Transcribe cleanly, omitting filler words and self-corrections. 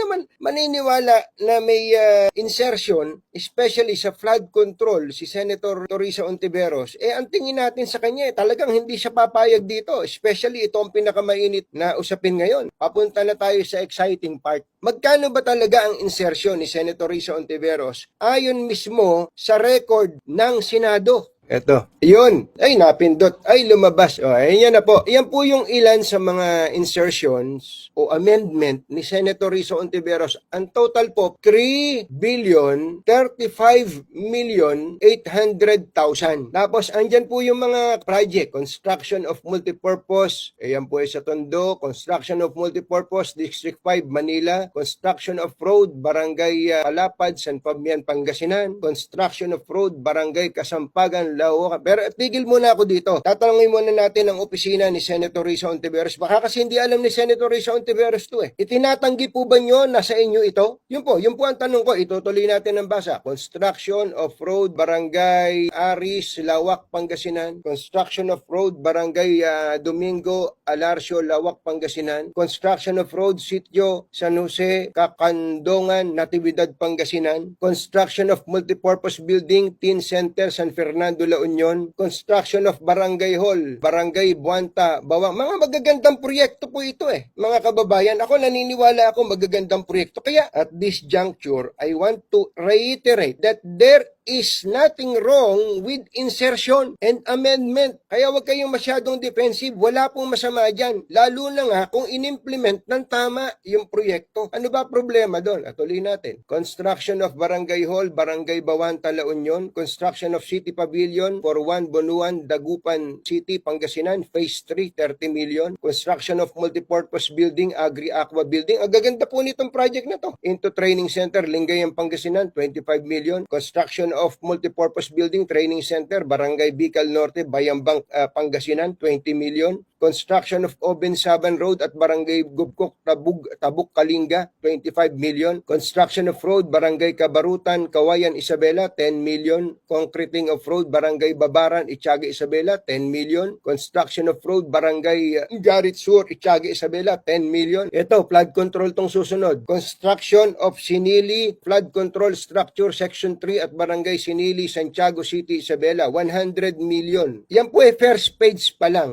naman maniniwala na may insertion, especially sa flood control, si Senator Teresa Ontiveros, ang tingin natin sa kanya, talagang hindi siya papayag dito. Especially ito ang pinakamainit na usapin ngayon. Papunta na tayo sa exciting part. Magkano ba talaga ang insertion ni Senator Teresa Ontiveros ayon mismo sa record ng Senado? Eto. Yun. Ay, napindot. Ay, lumabas. O, ayan na po. Yan po yung ilan sa mga insertions o amendment ni Senator Rizzo Ontiveros. Ang total po, 3,035,800,000. Tapos, andyan po yung mga project. Construction of multipurpose. Ayan po sa Tondo. Construction of multipurpose, District 5, Manila. Construction of road, Barangay Palapad, San Fabian, Pangasinan. Construction of road, Barangay Kasampagan, Lauca. Pero tigil muna ako dito. Tatanungin muna natin ang opisina ni Senator Rizzo Ontiveros. Baka kasi hindi alam ni Senator Rizzo Ontiveros to Itinatanggi po ba nyo na sa inyo ito? Yun po ang tanong ko. Itutuloy natin ang basa. Construction of road, Barangay Aris, Lawak, Pangasinan. Construction of road, Barangay Domingo, Alarcio, Lawak, Pangasinan. Construction of road, Sitio, San Jose, Kakandongan, Natividad, Pangasinan. Construction of multipurpose building, Teen Center, San Fernando, La Union. Construction of Barangay Hall, Barangay Buanta, Bawang. Mga magagandang proyekto po ito Mga kababayan, ako naniniwala ako magagandang proyekto. Kaya at this juncture, I want to reiterate that there is nothing wrong with insertion and amendment. Kaya wag kayong masyadong defensive. Wala pong masama dyan. Lalo na nga kung inimplement ng tama yung proyekto. Ano ba problema doon? Atuloy natin. Construction of Barangay Hall, Barangay Bawanta, La Union. Construction of City Pavilion for 1 Bonuan, Dagupan City, Pangasinan. Phase 3, 30 million. Construction of Multipurpose Building, Agri-Aqua Building. Ang gaganda po nitong project na to. Into Training Center, Lingayen, Pangasinan, 25 million. Construction of Multipurpose Building, Training Center, Barangay Bicol Norte, Bayambang, Pangasinan, 20 million. Construction of Obensaban Road at Barangay Gubkok, Tabuk, Kalinga, 25 million. Construction of road, Barangay Kabarutan, Kawayan, Isabela, 10 million. Concreting of road, Barangay Babaran, Itiaga, Isabela, 10 million. Construction of road, Barangay Garit Sur, Itiaga, Isabela, 10 million. Ito, flood control tong susunod. Construction of Sinili Flood Control Structure Section 3 at Barangay Sinili, Santiago City, Isabela, 100 million. Yan po first page pa lang.